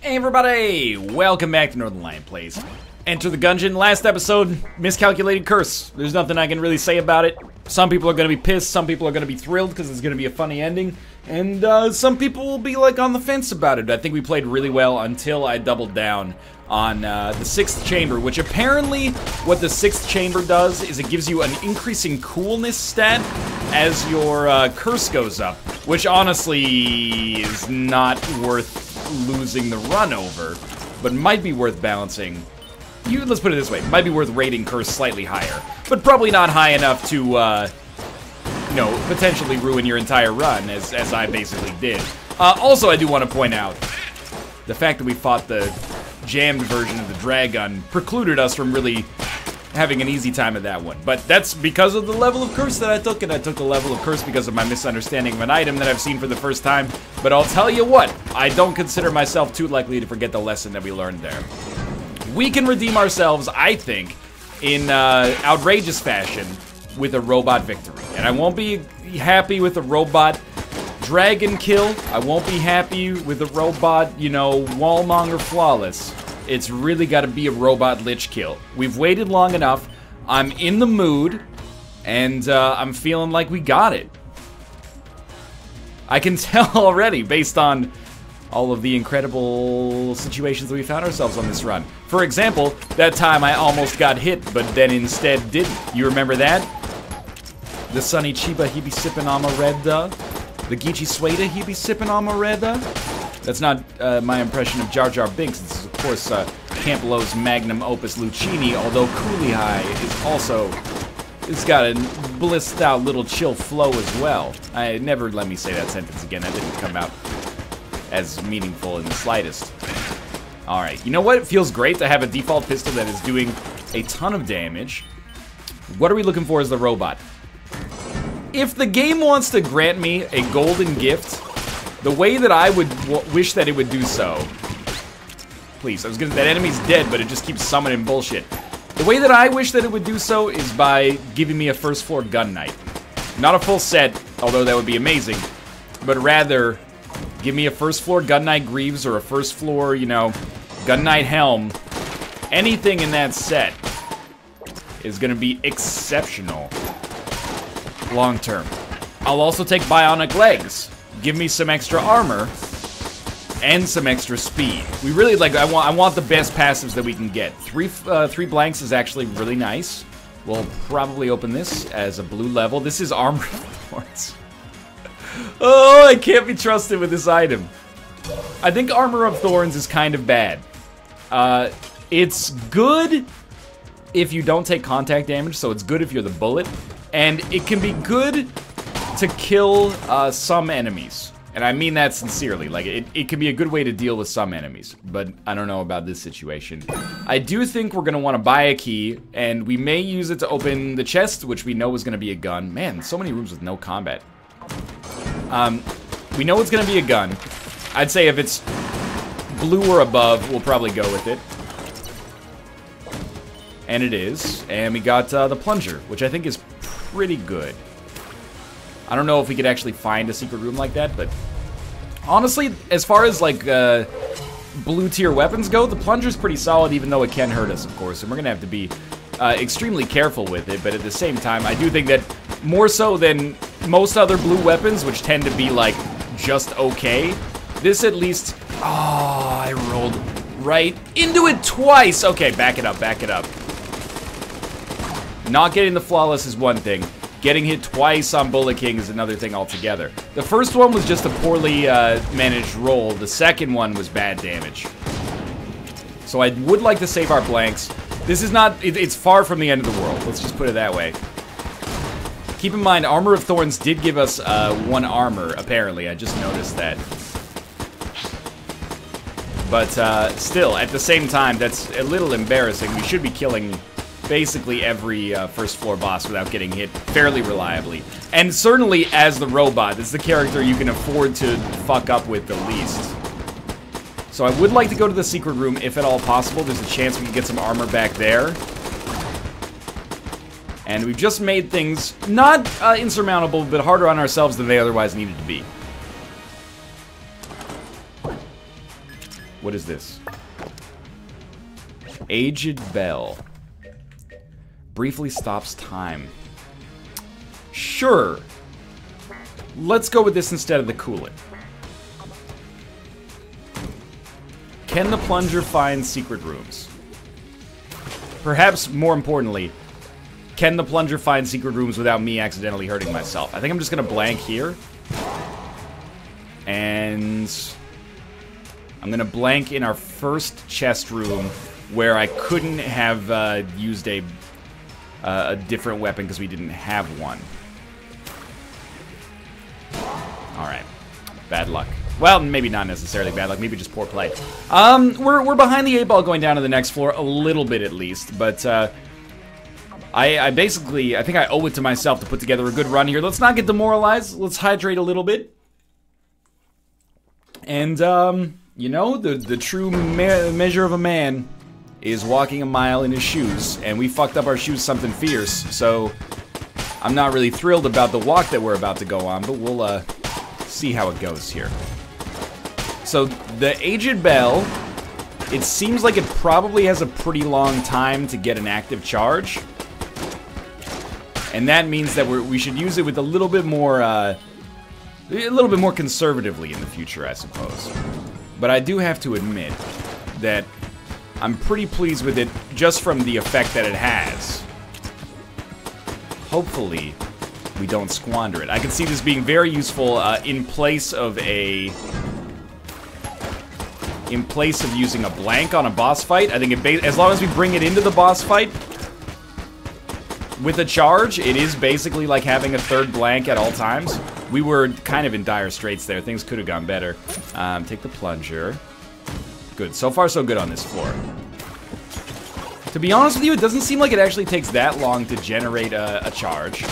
Hey everybody! Welcome back to Northernlion Plays. Enter the Gungeon. Last episode, miscalculated curse. There's nothing I can really say about it. Some people are gonna be pissed, some people are gonna be thrilled because it's gonna be a funny ending, and some people will be like on the fence about it. I think we played really well until I doubled down on the 6th chamber, which apparently what the 6th chamber does is it gives you an increasing coolness stat as your curse goes up, which honestly is not worth losing the run over, but might be worth balancing. Let's put it this way, might be worth rating curse slightly higher, but probably not high enough to, you know, potentially ruin your entire run, as I basically did. Also, I do want to point out, the fact that we fought the jammed version of the Dragon precluded us from really having an easy time at that one. But that's because of the level of curse that I took, and I took the level of curse because of my misunderstanding of an item that I've seen for the first time. But I'll tell you what, I don't consider myself too likely to forget the lesson that we learned there. We can redeem ourselves, I think, in outrageous fashion with a robot victory. And I won't be happy with a robot dragon kill. I won't be happy with a robot, you know, wallmonger flawless. It's really got to be a robot lich kill. We've waited long enough. I'm in the mood, and I'm feeling like we got it. I can tell already based on all of the incredible situations that we found ourselves on this run. For example, that time I almost got hit, but then instead didn't. You remember that? The Sunny Chiba, he be sippin' Amareda. The Geechee Sueda, he be sippin' Amareda. That's not my impression of Jar Jar Binks. This is, of course, Camp Lowe's magnum opus Lucchini, although Coolie High is also... It's got a blissed out little chill flow as well. Never let me say that sentence again. That didn't come out as meaningful in the slightest. Alright, you know what? It feels great to have a default pistol that is doing a ton of damage. What are we looking for as the robot? If the game wants to grant me a golden gift, the way that I would wish that it would do so... Please, that enemy's dead, but it just keeps summoning bullshit. The way that I wish that it would do so is by giving me a first floor gun knight. Not a full set, although that would be amazing, but rather give me a first floor gun knight Greaves or a first floor, you know, gun knight helm. Anything in that set is gonna be exceptional long term. I'll also take bionic legs. Give me some extra armor and some extra speed. We really like. I want the best passives that we can get. Three blanks is actually really nice. We'll probably open this as a blue level. This is Armor of Thorns. Oh, I can't be trusted with this item. I think Armor of Thorns is kind of bad. It's good if you don't take contact damage, so it's good if you're the bullet, and it can be good to kill some enemies. And I mean that sincerely. Like, it can be a good way to deal with some enemies. But I don't know about this situation. I do think we're going to want to buy a key, and we may use it to open the chest, which we know is going to be a gun. Man, so many rooms with no combat. We know it's going to be a gun. I'd say if it's blue or above, we'll probably go with it. And it is. And we got the plunger, which I think is pretty good. I don't know if we could actually find a secret room like that, but honestly, as far as like blue tier weapons go, the plunger's pretty solid, even though it can hurt us, of course, and we're gonna have to be extremely careful with it. But at the same time, I do think that more so than most other blue weapons, which tend to be like just okay, this at least... Oh, I rolled right into it twice. Okay, back it up, back it up. Not getting the flawless is one thing. Getting hit twice on Bullet King is another thing altogether. The first one was just a poorly managed roll. The second one was bad damage. So I would like to save our blanks. This is not... It's far from the end of the world. Let's just put it that way. Keep in mind, Armor of Thorns did give us 1 armor, apparently. I just noticed that. But still, at the same time, that's a little embarrassing. We should be killing basically every first floor boss without getting hit fairly reliably. And certainly as the robot, it's the character you can afford to fuck up with the least. So I would like to go to the secret room if at all possible. There's a chance we can get some armor back there. And we've just made things not insurmountable, but harder on ourselves than they otherwise needed to be. What is this? Aged Bell. Briefly stops time. Sure. Let's go with this instead of the coolant. Can the plunger find secret rooms? Perhaps more importantly, can the plunger find secret rooms without me accidentally hurting myself? I think I'm just gonna blank here. And I'm gonna blank in our first chest room where I couldn't have used a different weapon because we didn't have one. Alright. Bad luck. Well, maybe not necessarily bad luck, maybe just poor play. We're behind the 8-ball going down to the next floor, a little bit at least, but I basically, I think I owe it to myself to put together a good run here. Let's not get demoralized, let's hydrate a little bit. And, you know, the true measure of a man is walking a mile in his shoes, and we fucked up our shoes something fierce, so I'm not really thrilled about the walk that we're about to go on, but we'll, see how it goes here. So, the Aged Bell, it seems like it probably has a pretty long time to get an active charge. And that means that we should use it with a little bit more conservatively in the future, I suppose. But I do have to admit that I'm pretty pleased with it just from the effect that it has. Hopefully, we don't squander it. I can see this being very useful in place of using a blank on a boss fight. I think as long as we bring it into the boss fight with a charge, it is basically like having a third blank at all times. We were kind of in dire straits there. Things could have gone better. Take the plunger. Good. So far, so good on this floor. To be honest with you, it doesn't seem like it actually takes that long to generate a charge.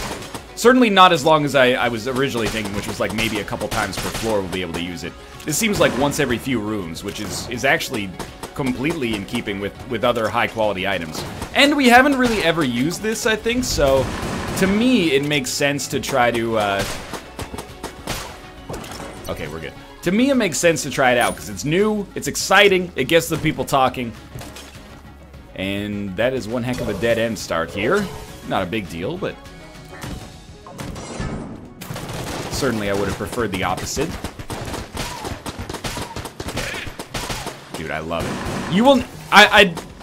Certainly not as long as I was originally thinking, which was like maybe a couple times per floor we'll be able to use it. This seems like once every few rooms, which is actually completely in keeping with other high-quality items. And we haven't really ever used this, I think, so to me, it makes sense to try to, okay, we're good. To me, it makes sense to try it out, because it's new, it's exciting, it gets the people talking. And that is one heck of a dead-end start here. Not a big deal, but certainly I would have preferred the opposite. Dude, I love it. You will...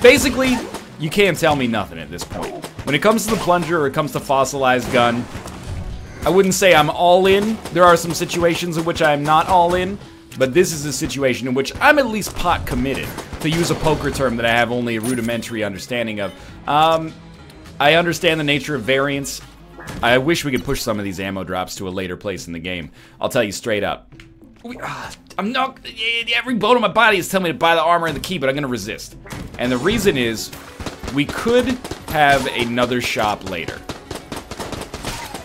basically, you can't tell me nothing at this point. When it comes to the plunger or it comes to fossilized gun, I wouldn't say I'm all in. There are some situations in which I am not all in, but this is a situation in which I'm at least pot committed, to use a poker term that I have only a rudimentary understanding of. I understand the nature of variance. I wish we could push some of these ammo drops to a later place in the game. I'll tell you straight up. I'm not... Every bone in my body is telling me to buy the armor and the key, but I'm gonna resist. And the reason is, we could have another shop later.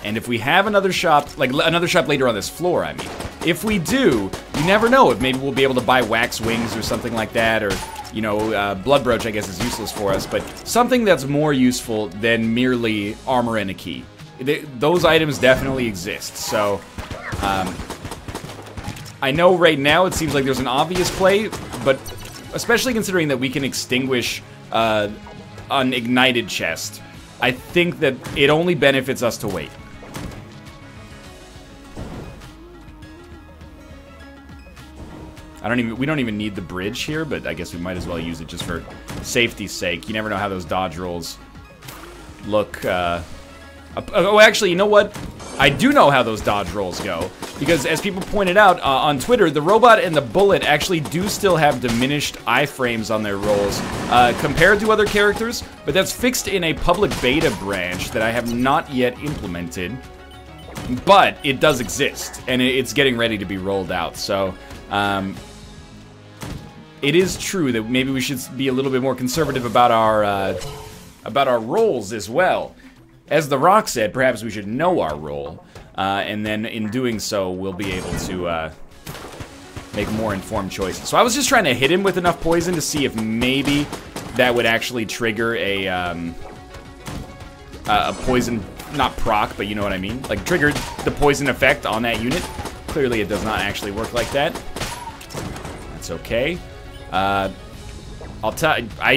And if we have another shop, like another shop later on this floor, I mean. If we do, you never know if maybe we'll be able to buy wax wings or something like that, or, you know, blood brooch I guess is useless for us, but something that's more useful than merely armor and a key. Those items definitely exist, so I know right now it seems like there's an obvious play, but especially considering that we can extinguish an ignited chest, I think that it only benefits us to wait. We don't even need the bridge here, but I guess we might as well use it just for safety's sake. You never know how those dodge rolls look. Oh, actually, you know what? I do know how those dodge rolls go, because as people pointed out on Twitter, the robot and the bullet actually do still have diminished iframes on their rolls compared to other characters, but that's fixed in a public beta branch that I have not yet implemented, but it does exist, and it's getting ready to be rolled out, so it is true that maybe we should be a little bit more conservative about our rolls as well. As The Rock said, perhaps we should know our role, and then in doing so, we'll be able to make more informed choices. So I was just trying to hit him with enough poison to see if maybe that would actually trigger a poison, not proc, but you know what I mean? Like, trigger the poison effect on that unit. Clearly it does not actually work like that. That's okay. I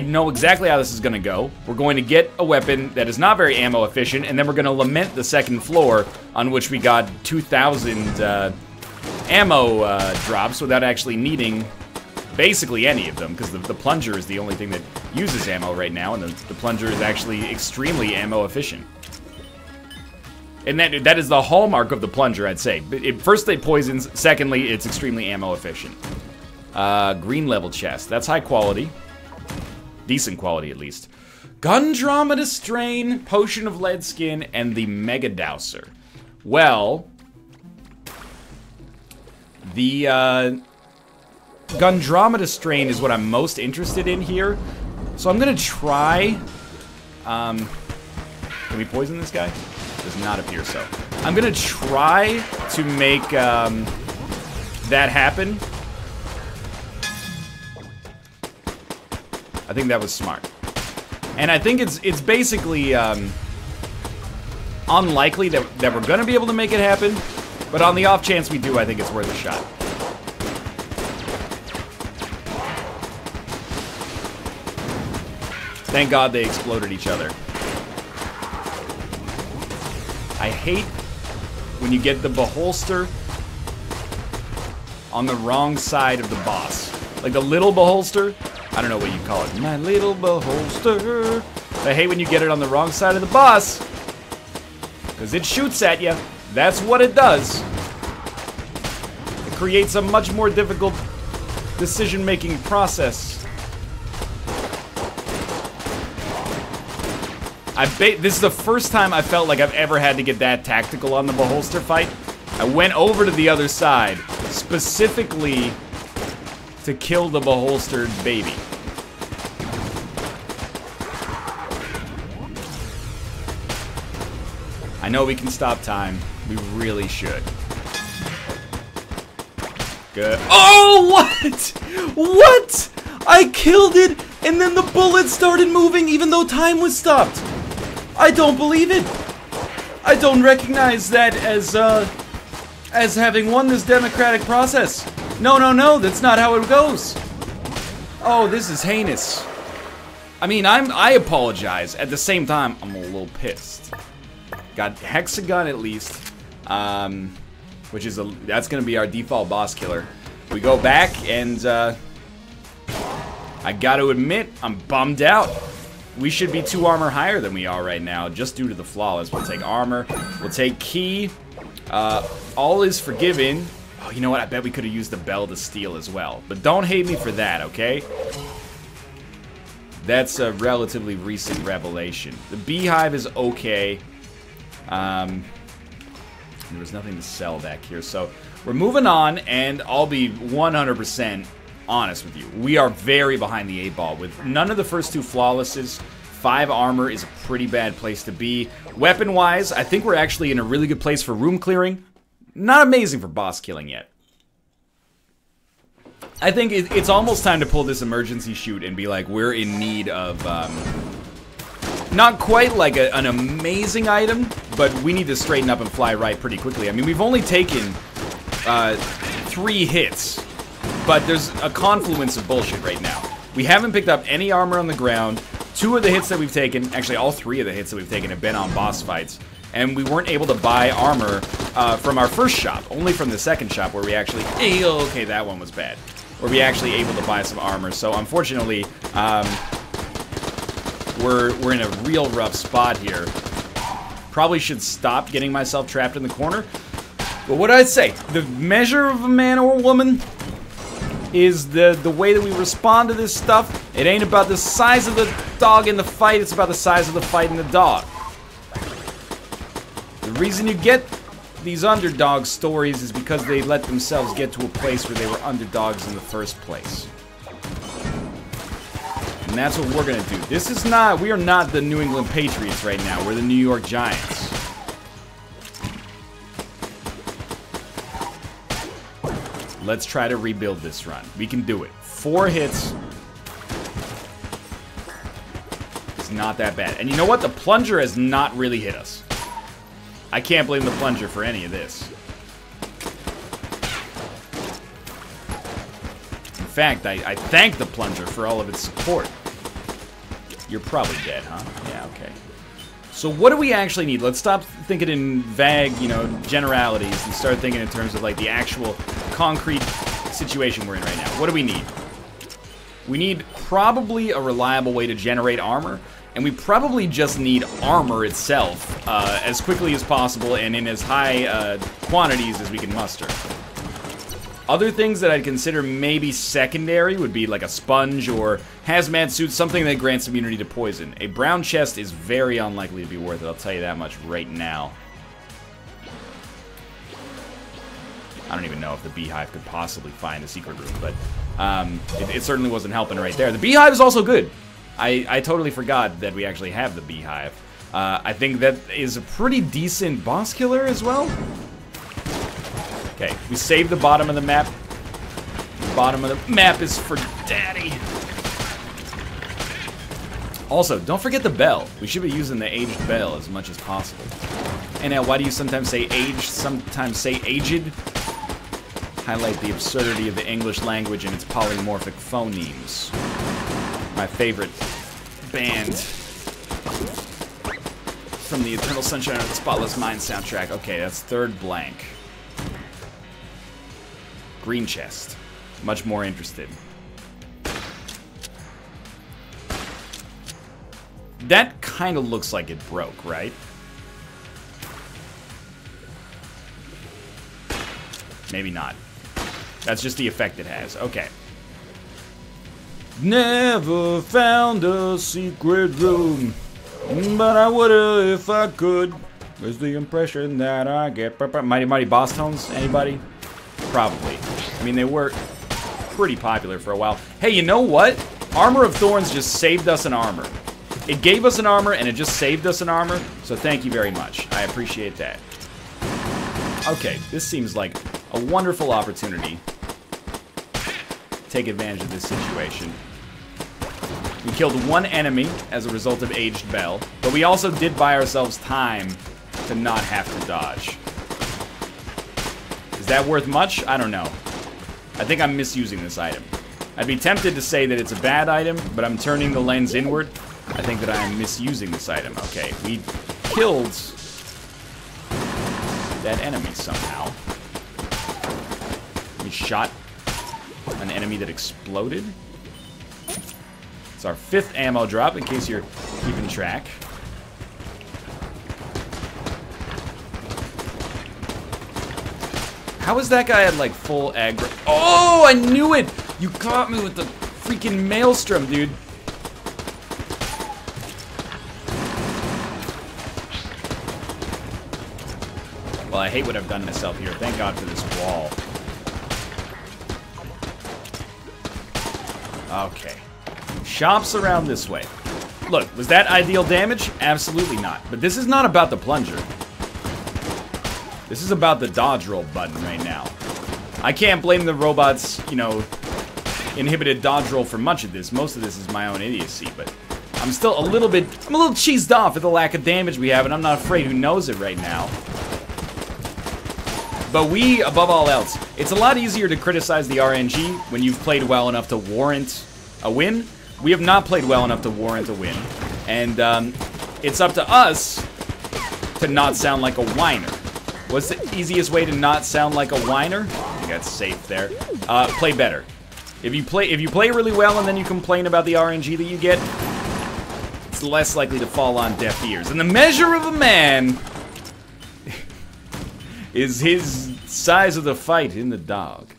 know exactly how this is going to go. We're going to get a weapon that is not very ammo efficient, and then we're going to lament the second floor on which we got 2,000 ammo drops without actually needing basically any of them, because the plunger is the only thing that uses ammo right now, and the plunger is actually extremely ammo efficient. And that is the hallmark of the plunger, I'd say. First, it poisons. Secondly, it's extremely ammo efficient. Green level chest. That's high quality. Decent quality, at least. Gundromeda Strain, Potion of Lead Skin, and the Mega Dowser. Well, the Gundromeda Strain is what I'm most interested in here. So I'm gonna try. Can we poison this guy? Does not appear so. I'm gonna try to make that happen. I think that was smart. And I think it's basically unlikely that we're gonna be able to make it happen. But on the off chance we do, I think it's worth a shot. Thank God they exploded each other. I hate when you get the beholster on the wrong side of the boss. Like the little beholster. I don't know what you call it. My little beholster. I hate when you get it on the wrong side of the boss. Because it shoots at you. That's what it does. It creates a much more difficult decision-making process. This is the first time I felt like I've ever had to get that tactical on the beholster fight. I went over to the other side, specifically to kill the beholstered baby. I know we can stop time. We really should. Good. Oh, what? What? I killed it, and then the bullet started moving even though time was stopped. I don't believe it. I don't recognize that as having won this democratic process. No, no, no, that's not how it goes. Oh, this is heinous. I mean, I apologize. At the same time, I'm a little pissed. Got Hexagon at least, which is that's gonna be our default boss killer. We go back and I gotta admit, I'm bummed out. We should be 2 armor higher than we are right now, just due to the flawless. We'll take armor, we'll take key. All is forgiven. Oh, you know what? I bet we could have used the bell to steal as well. But don't hate me for that, okay? That's a relatively recent revelation. The beehive is okay. There was nothing to sell back here, so we're moving on, and I'll be 100% honest with you. We are very behind the 8-ball with none of the first 2 flawlesses. 5 armor is a pretty bad place to be. Weapon-wise, I think we're actually in a really good place for room clearing. Not amazing for boss killing yet. I think it's almost time to pull this emergency shoot and be like, we're in need of, not quite like an amazing item, but we need to straighten up and fly right pretty quickly. I mean, we've only taken 3 hits, but there's a confluence of bullshit right now. We haven't picked up any armor on the ground. 2 of the hits that we've taken, actually all 3 of the hits that we've taken have been on boss fights. And we weren't able to buy armor from our first shop, only from the second shop where we actually, okay, that one was bad. Where we actually able to buy some armor. So unfortunately, we're in a real rough spot here. Probably should stop getting myself trapped in the corner. But what I'd say, the measure of a man or a woman is the way that we respond to this stuff. It ain't about the size of the dog in the fight, it's about the size of the fight in the dog. The reason you get these underdog stories is because they let themselves get to a place where they were underdogs in the first place. And that's what we're gonna do. This is not, we are not the New England Patriots right now, we're the New York Giants. Let's try to rebuild this run. We can do it. 4 hits. It's not that bad. And you know what? The plunger has not really hit us. I can't blame the plunger for any of this. fact, I thank the plunger for all of its support. You're probably dead, huh? Yeah, okay. So what do we actually need? Let's stop thinking in vague, you know, generalities and start thinking in terms of, like, the actual concrete situation we're in right now. What do we need? We need probably a reliable way to generate armor, and we probably just need armor itself as quickly as possible and in as high quantities as we can muster. Other things that I'd consider maybe secondary would be like a sponge or hazmat suit, something that grants immunity to poison. A brown chest is very unlikely to be worth it, I'll tell you that much right now. I don't even know if the beehive could possibly find a secret room, but it certainly wasn't helping right there. The beehive is also good. I totally forgot that we actually have the beehive. I think that is a pretty decent boss killer as well. Okay, we saved the bottom of the map. The bottom of the map is for daddy. Also, don't forget the bell. We should be using the aged bell as much as possible. And now, why do you sometimes say aged, sometimes say aged? Highlight the absurdity of the English language and its polymorphic phonemes. My favorite band from the Eternal Sunshine of the Spotless Mind soundtrack. Okay, that's third blank. Green chest. Much more interested. That kind of looks like it broke, right? Maybe not. That's just the effect it has. Okay. Never found a secret room, but I would if I could. Is the impression that I get. Mighty Mighty Boss Tones? Anybody? Probably. I mean, they were pretty popular for a while. Hey, you know what? Armor of Thorns just saved us an armor. It gave us an armor, and it just saved us an armor, so thank you very much. I appreciate that. Okay, this seems like a wonderful opportunity to take advantage of this situation. We killed one enemy as a result of Aged Bell, but we also did buy ourselves time to not have to dodge. Is that worth much? I don't know. I think I'm misusing this item. I'd be tempted to say that it's a bad item, but I'm turning the lens inward. I think that I am misusing this item. Okay, we killed that enemy somehow. We shot an enemy that exploded. It's our 5th ammo drop, in case you're keeping track. How is that guy at, like, full aggro? Oh, I knew it! You caught me with the freaking maelstrom, dude. Well, I hate what I've done to myself here. Thank God for this wall. Okay. Shops around this way. Look, was that ideal damage? Absolutely not. But this is not about the plunger. This is about the dodge roll button right now. I can't blame the robots, you know, inhibited dodge roll for much of this. Most of this is my own idiocy, but I'm still a little cheesed off at the lack of damage we have, and I'm not afraid who knows it right now. But we, above all else, it's a lot easier to criticize the RNG when you've played well enough to warrant a win. We have not played well enough to warrant a win. And it's up to us to not sound like a whiner. What's the easiest way to not sound like a whiner? I think that's safe there. Play better. If you play really well and then you complain about the RNG that you get, it's less likely to fall on deaf ears. And the measure of a man is his size of the fight in the dog.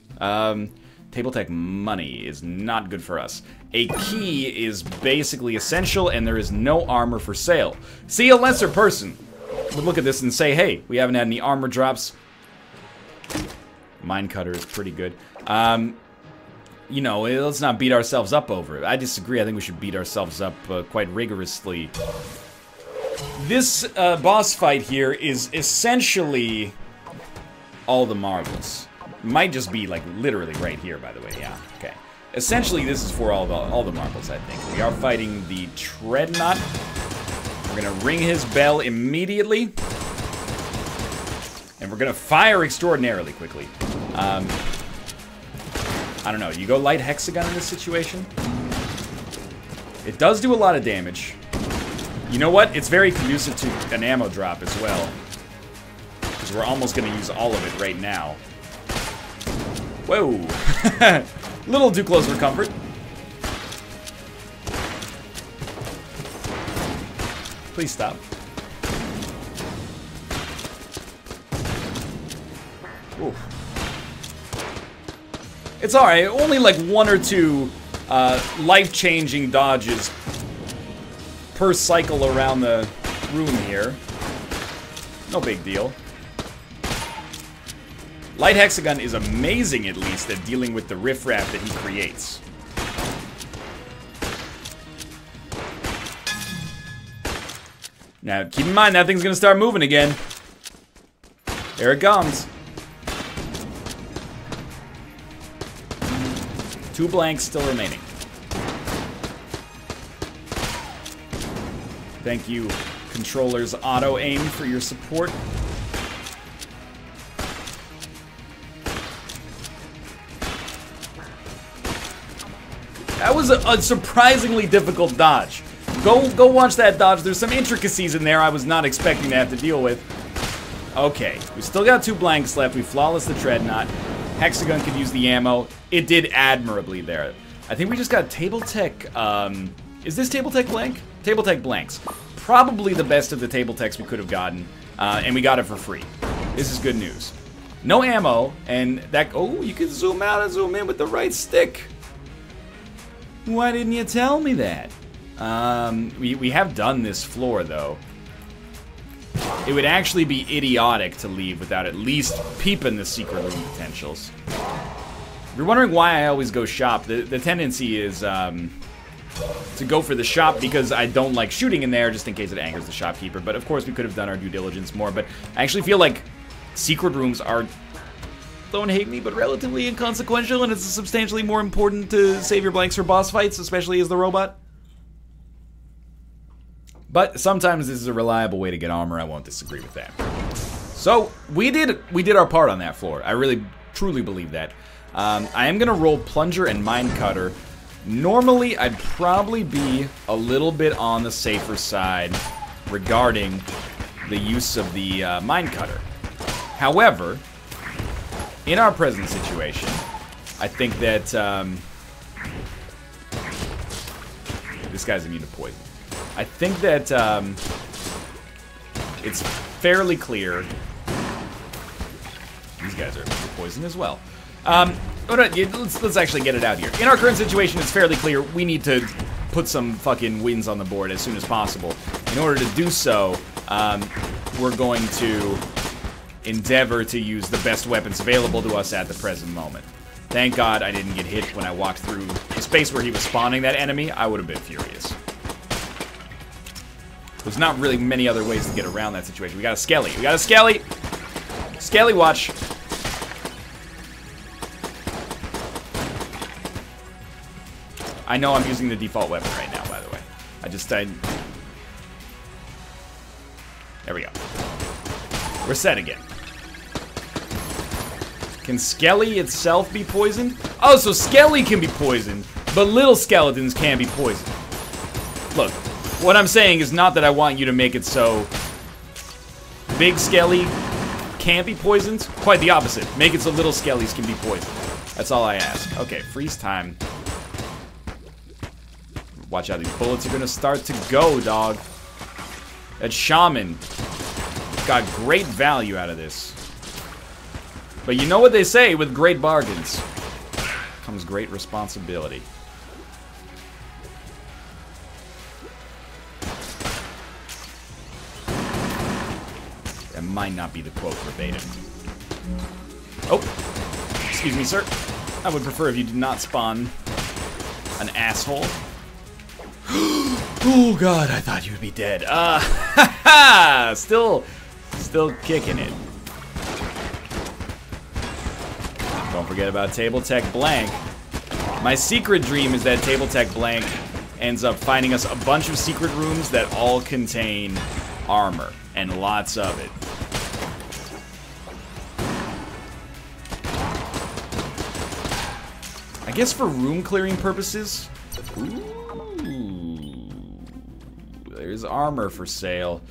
Table tech money is not good for us. A key is basically essential, and there is no armor for sale. See, a lesser person would look at this and say, hey, we haven't had any armor drops. Minecutter is pretty good. You know, let's not beat ourselves up over it. I disagree. I think we should beat ourselves up quite rigorously. This boss fight here is essentially all the marbles. Might just be, like, literally right here, by the way. Yeah, okay. Essentially, this is for all the marbles, I think. We are fighting the Dreadnought. We're gonna ring his bell immediately. And we're gonna fire extraordinarily quickly. I don't know. You go light hexagon in this situation? It does do a lot of damage. You know what? It's very conducive to an ammo drop as well. Because we're almost going to use all of it right now. Whoa. Little too close for comfort. Please stop. Ooh. It's alright. Only like 1 or 2 life-changing dodges per cycle around the room here. No big deal. Light Hexagon is amazing, at least, at dealing with the riffraff that he creates. Now, keep in mind, that thing's gonna start moving again. There it comes. 2 blanks still remaining. Thank you, controllers auto aim, for your support. That was a surprisingly difficult dodge. Go watch that dodge. There's some intricacies in there I was not expecting to have to deal with. Okay, we still got 2 blanks left. We flawless the Dreadnought. Hexagon could use the ammo. It did admirably there. I think we just got Table Tech. Is this Table Tech blank? Table Tech blanks. Probably the best of the Table Techs we could have gotten, and we got it for free. This is good news. No ammo, and that. Oh, you can zoom out and zoom in with the right stick. Why didn't you tell me that? We have done this floor, though. It would actually be idiotic to leave without at least peeping the secret room potentials. If you're wondering why I always go shop, the tendency is to go for the shop because I don't like shooting in there just in case it angers the shopkeeper. But of course we could have done our due diligence more. But I actually feel like secret rooms are, don't hate me, but relatively inconsequential, and it's substantially more important to save your blanks for boss fights, especially as the robot. But sometimes this is a reliable way to get armor. I won't disagree with that. So we did our part on that floor. I really truly believe that. I am gonna roll Plunger and Mine Cutter. Normally I'd probably be a little bit on the safer side regarding the use of the Mine Cutter. However, in our present situation, I think that this guy's immune to poison. I think that it's fairly clear. These guys are immune to poison as well. Let's actually get it out here. In our current situation, it's fairly clear we need to put some fucking wins on the board as soon as possible. In order to do so, we're going to endeavor to use the best weapons available to us at the present moment. Thank God I didn't get hit when I walked through the space where he was spawning that enemy. I would have been furious. There's not really many other ways to get around that situation. We got a Skelly. We got a Skelly! Skelly watch. I know I'm using the default weapon right now, by the way. There we go. We're set again. Can Skelly itself be poisoned? Oh, so Skelly can be poisoned, but little skeletons can't be poisoned. Look, what I'm saying is not that I want you to make it so big Skelly can't be poisoned. Quite the opposite. Make it so little Skellies can be poisoned. That's all I ask. Okay, freeze time. Watch out, these bullets are gonna start to go, dog. That Shaman got great value out of this. But you know what they say, with great bargains comes great responsibility. That might not be the quote verbatim. Oh, excuse me, sir. I would prefer if you did not spawn an asshole. Oh god, I thought you would be dead. Still kicking it. Don't forget about Table Tech Blank. My secret dream is that Table Tech Blank ends up finding us a bunch of secret rooms that all contain armor, and lots of it. guess for room clearing purposes. Ooh, there's armor for sale.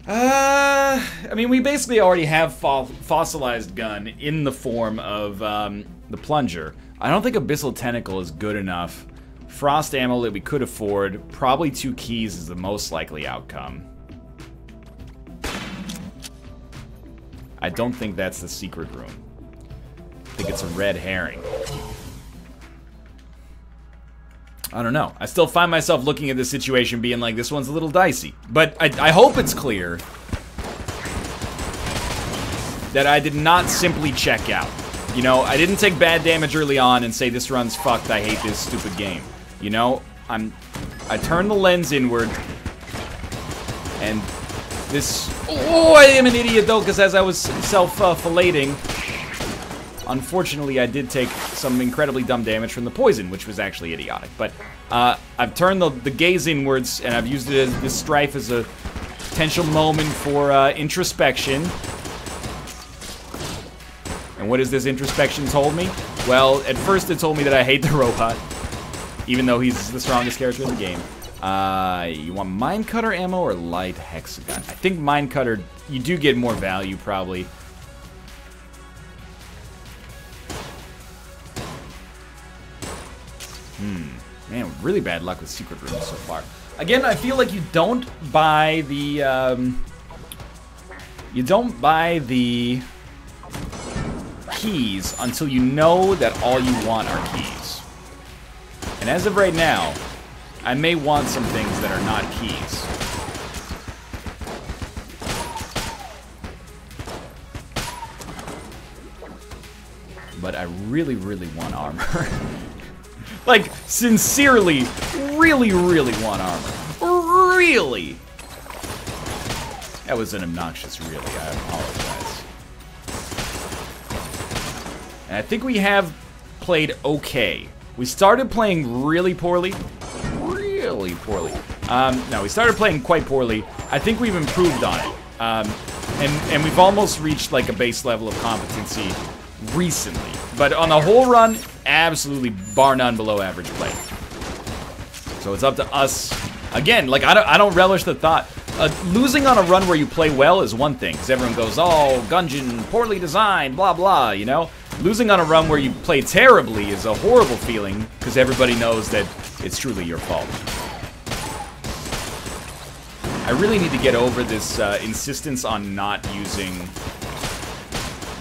I mean, we basically already have fossilized gun in the form of the plunger. I don't think Abyssal Tentacle is good enough. Frost ammo that we could afford. Probably 2 keys is the most likely outcome. I don't think that's the secret room. I think it's a red herring. I don't know. I still find myself looking at this situation being like, this one's a little dicey. But I hope it's clear that I did not simply check out. You know, I didn't take bad damage early on and say this run's fucked, I hate this stupid game. You know, I turned the lens inward, and this... Oh, I am an idiot though, because as I was self-filleting, unfortunately I did take some incredibly dumb damage from the poison, which was actually idiotic. But I've turned the gaze inwards, and I've used it as this strife as a potential moment for introspection. And what has this introspection told me? Well, at first it told me that I hate the robot, even though he's the strongest character in the game. You want Mine Cutter ammo or light hexagon? I think Mine Cutter, you do get more value, probably. Man, really bad luck with secret rooms so far. Again, I feel like you don't buy the, keys until you know that all you want are keys. And as of right now, I may want some things that are not keys. But I really, really want armor. Like, sincerely, really, really want armor. Really! That was an obnoxious really, I apologize. And I think we have played okay. We started playing really poorly. Really poorly. No, we started playing quite poorly. I think we've improved on it. And we've almost reached like a base level of competency recently. But on the whole run, absolutely bar none below average play. So it's up to us. Again, like I don't relish the thought. Losing on a run where you play well is one thing, because everyone goes, oh, Gungeon, poorly designed, blah, blah, you know? Losing on a run where you play terribly is a horrible feeling, because everybody knows that it's truly your fault. I really need to get over this insistence on not using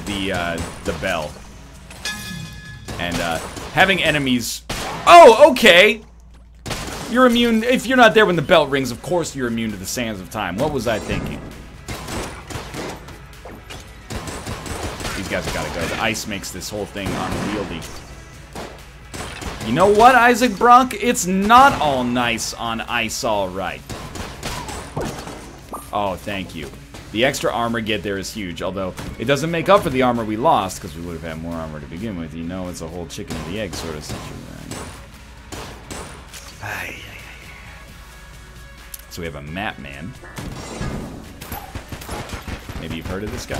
the bell. And having enemies... Oh, okay! You're immune... If you're not there when the bell rings, of course you're immune to the sands of time. What was I thinking? These guys have gotta go. The ice makes this whole thing unwieldy. You know what, Isaac Bronk? It's not all nice on ice, alright. Oh, thank you. The extra armor get there is huge, although it doesn't make up for the armor we lost, because we would have had more armor to begin with. You know, it's a whole chicken and the egg sort of situation. So we have a map man. Maybe you've heard of this guy.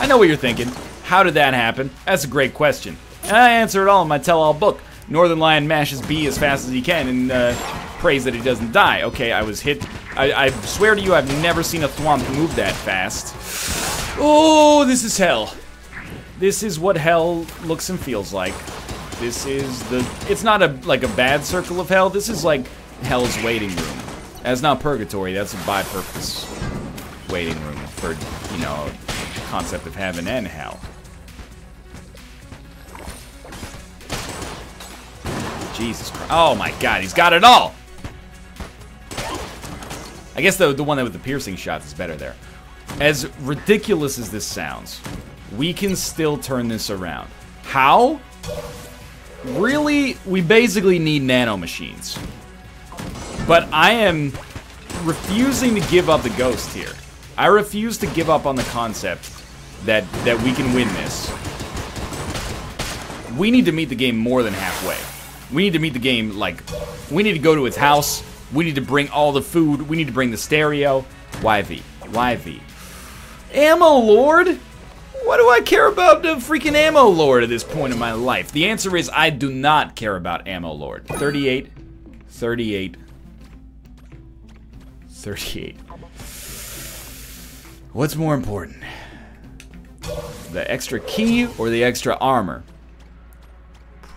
I know what you're thinking. How did that happen? That's a great question. And I answer it all in my tell-all book. Northernlion mashes B as fast as he can and prays that he doesn't die. Okay, I was hit. I swear to you, I've never seen a thwomp move that fast. Oh, this is hell. This is what hell looks and feels like. This is the... It's not like a bad circle of hell. This is like hell's waiting room. That's not purgatory. That's a by-purpose waiting room for, you know, the concept of heaven and hell. Jesus Christ. Oh my god, he's got it all! I guess the one with the piercing shots is better there. As ridiculous as this sounds, we can still turn this around. How? Really, we basically need nanomachines. But I am refusing to give up the ghost here. I refuse to give up on the concept that we can win this. We need to meet the game more than halfway. We need to meet the game, like, we need to go to its house. We need to bring all the food. We need to bring the stereo. YV. YV. Ammo Lord? Why do I care about the freaking ammo lord at this point in my life? The answer is I do not care about ammo lord. 38, 38, 38. What's more important? The extra key or the extra armor?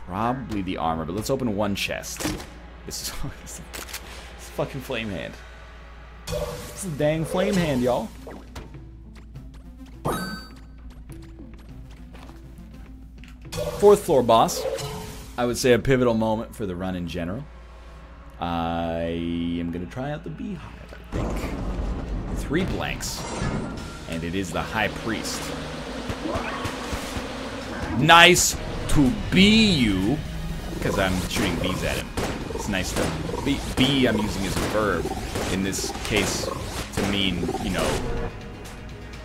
Probably the armor, but let's open one chest. This is it's a fucking flame hand. It's a dang flame hand, y'all. Fourth floor boss. I would say a pivotal moment for the run in general. I am gonna try out the beehive, I think. 3 blanks. And it is the High Priest. Nice to be you. Because I'm shooting bees at him. It's nice to be I'm using as a verb. In this case, to mean, you know,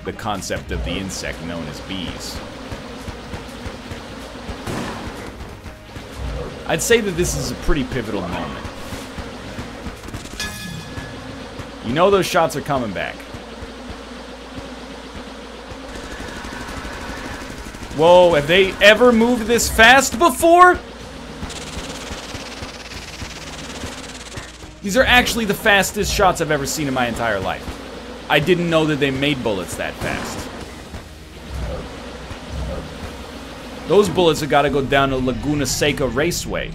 the concept of the insect known as bees. I'd say that this is a pretty pivotal moment. You know those shots are coming back. Whoa, have they ever moved this fast before? These are actually the fastest shots I've ever seen in my entire life. I didn't know that they made bullets that fast. Those bullets have got to go down the Laguna Seca Raceway.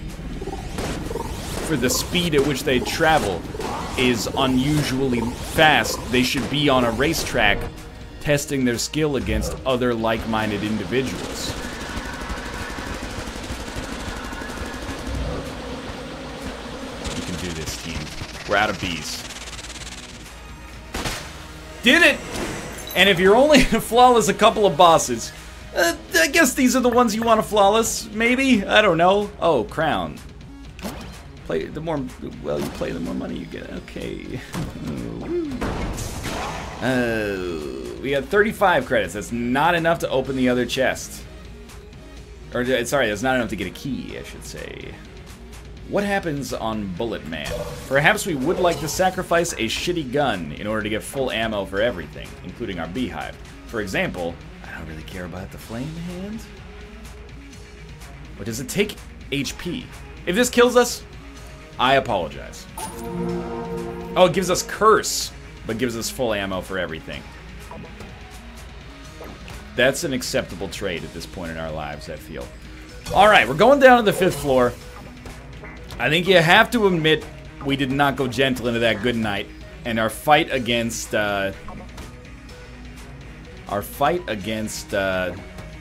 For the speed at which they travel is unusually fast. They should be on a racetrack testing their skill against other like-minded individuals. You can do this, team. We're out of bees. Did it! And if you're only gonna flawless a couple of bosses, I guess these are the ones you want to flawless, maybe? I don't know. Oh, crown. Play the more, well, you play the more money you get. Okay. We got 35 credits. That's not enough to open the other chest. Or, sorry, that's not enough to get a key, I should say. What happens on Bullet Man? Perhaps we would like to sacrifice a shitty gun in order to get full ammo for everything, including our beehive. For example, I don't really care about the flame hand. Or does it take HP? If this kills us, I apologize. Oh, it gives us curse, but gives us full ammo for everything. That's an acceptable trade at this point in our lives, I feel. Alright, we're going down to the 5th floor. I think you have to admit we did not go gentle into that good night. And our fight against the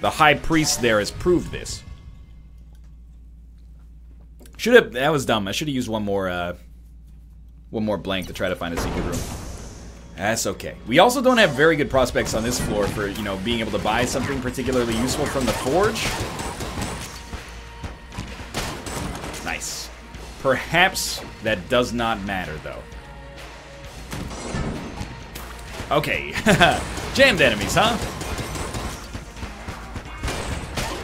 High Priest there has proved this. That was dumb. I should have used one more blank to try to find a secret room. That's okay. We also don't have very good prospects on this floor for, you know, being able to buy something particularly useful from the forge. Nice. Perhaps that does not matter, though. Okay. Jammed enemies, huh?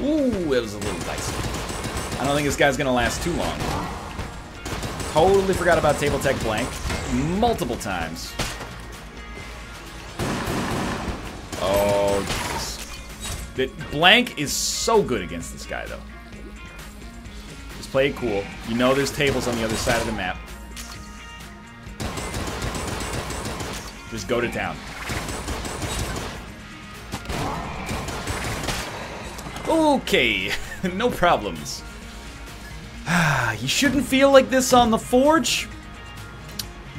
Ooh, it was a little dicey. I don't think this guy's gonna last too long. Totally forgot about Table Tech Blank. Multiple times. Oh, Jesus. Blank is so good against this guy, though. Just play it cool. You know there's tables on the other side of the map. Just go to town. Okay, no problems. You shouldn't feel like this on the forge.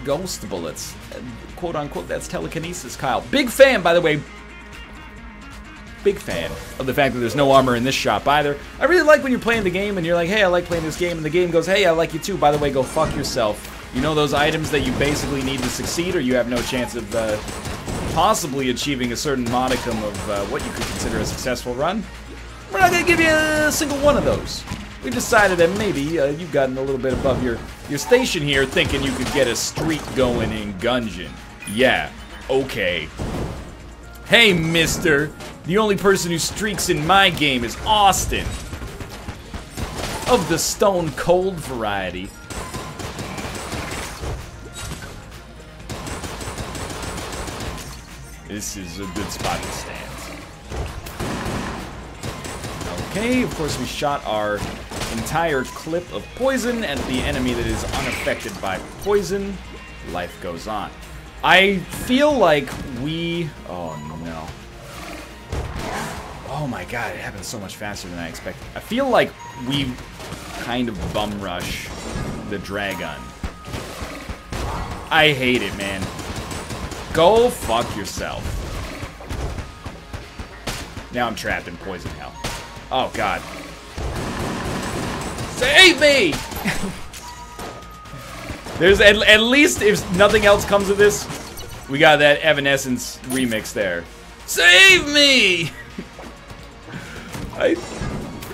Ghost bullets. Quote unquote, that's telekinesis, Kyle. Big fan, by the way. Big fan of the fact that there's no armor in this shop either. I really like when you're playing the game and you're like, hey, I like playing this game, and the game goes, hey, I like you too. By the way, go fuck yourself. You know those items that you basically need to succeed, or you have no chance of possibly achieving a certain modicum of what you could consider a successful run? We're not going to give you a single one of those. We decided that maybe you've gotten a little bit above your station here, thinking you could get a streak going in Gungeon. Yeah, okay. Hey, mister. The only person who streaks in my game is Austin. Of the Stone Cold variety. This is a good spot to stand. Okay, of course we shot our entire clip of poison at the enemy that is unaffected by poison. Life goes on. I feel like we... Oh, no. Oh my god, it happened so much faster than I expected. I feel like we kind of bum rush the dragon. I hate it, man. Go fuck yourself. Now I'm trapped in poison hell. Oh god. Save me! There's at least, if nothing else comes of this, we got that Evanescence remix there. Save me!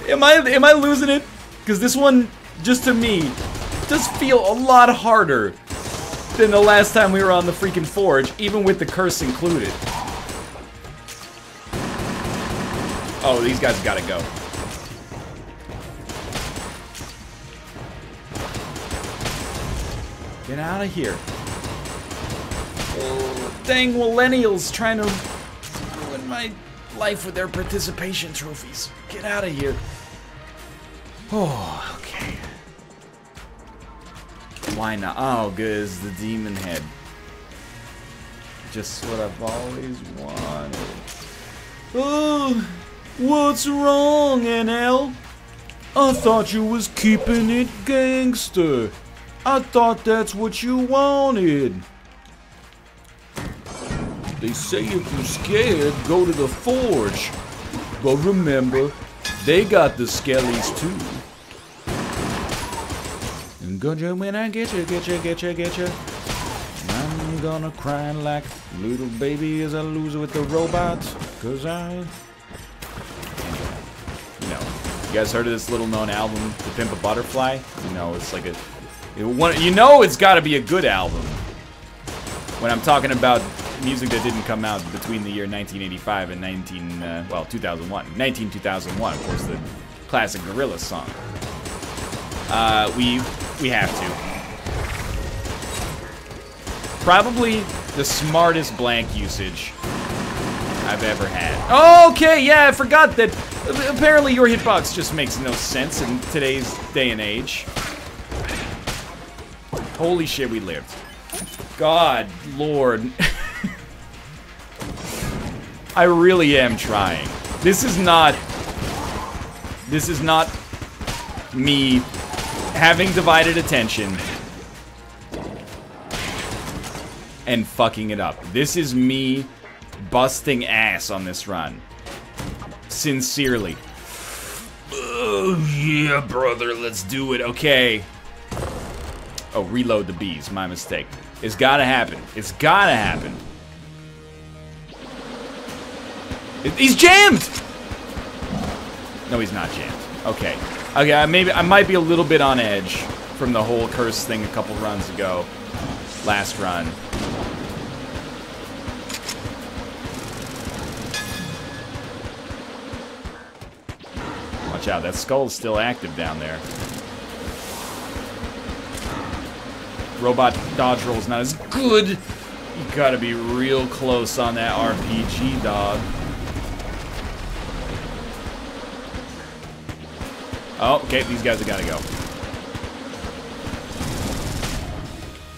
Am I losing it? Because this one, just to me, does feel a lot harder than the last time we were on the freaking forge, even with the curse included. Oh, these guys gotta go. Get out of here. Oh, dang millennials trying to ruin my life with their participation trophies. Get out of here. Oh, okay. Why not? Oh, good. It's the demon head. Just what I've always wanted. Oh, what's wrong, NL? I thought you was keeping it gangster. I thought that's what you wanted. They say if you're scared, go to the forge. But remember, they got the skellies too. And Gungeon, when I get you. I'm gonna cry like little baby as I lose with the robots. Cause I... You know, you guys heard of this little known album, To Pimp a Butterfly? You know, it's like a... You know it's gotta be a good album. When I'm talking about music that didn't come out between the year 1985 and 2001. 2001, of course, the classic Gorillaz song. We have to. Probably the smartest blank usage I've ever had. Okay, yeah, I forgot that apparently your hitbox just makes no sense in today's day and age. Holy shit, we lived. God, Lord. I really am trying. This is not me having divided attention and fucking it up. This is me busting ass on this run. Sincerely. Oh, yeah, brother, let's do it. Okay. Oh, reload the bees. My mistake. It's gotta happen. It's gotta happen. He's jammed! No, he's not jammed. Okay. Okay, maybe I might be a little bit on edge from the whole curse thing a couple runs ago. Last run. Watch out, that skull's still active down there. Robot dodge roll's not as good. You gotta be real close on that RPG, dog. Oh, okay, these guys have gotta go.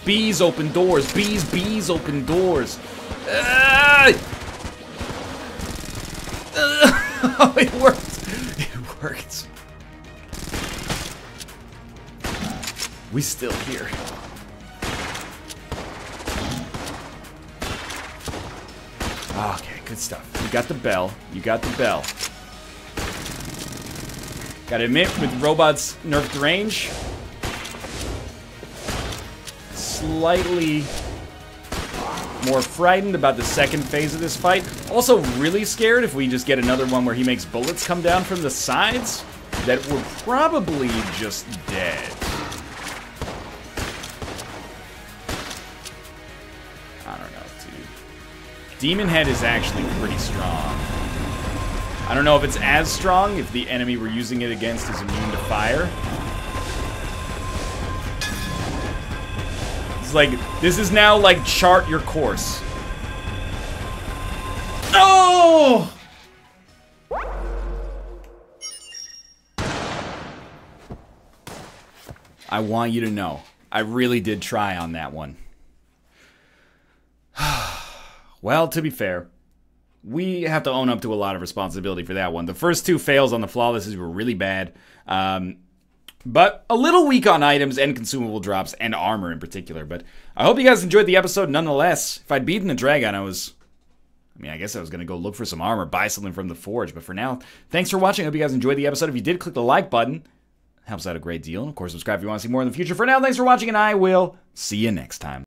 Bees open doors. Bees open doors. Oh, it worked. It worked. We still here. Okay, good stuff. You got the bell. You got the bell. Gotta admit, with robots nerfed to range, slightly more frightened about the second phase of this fight. Also really scared if we just get another one where he makes bullets come down from the sides that we're probably just dead. I don't know, dude. Demon Head is actually pretty strong. I don't know if it's as strong if the enemy we're using it against is immune to fire. It's like, this is now like chart your course. Oh! I want you to know. I really did try on that one. Well, to be fair, we have to own up to a lot of responsibility for that one. The first two fails on the flawlesses were really bad. But a little weak on items and consumable drops and armor in particular. But I hope you guys enjoyed the episode nonetheless. If I'd beaten a dragon, I guess I was going to go look for some armor, buy something from the forge. But for now, thanks for watching. I hope you guys enjoyed the episode. If you did, click the like button. It helps out a great deal. And of course, subscribe if you want to see more in the future. For now, thanks for watching, and I will see you next time.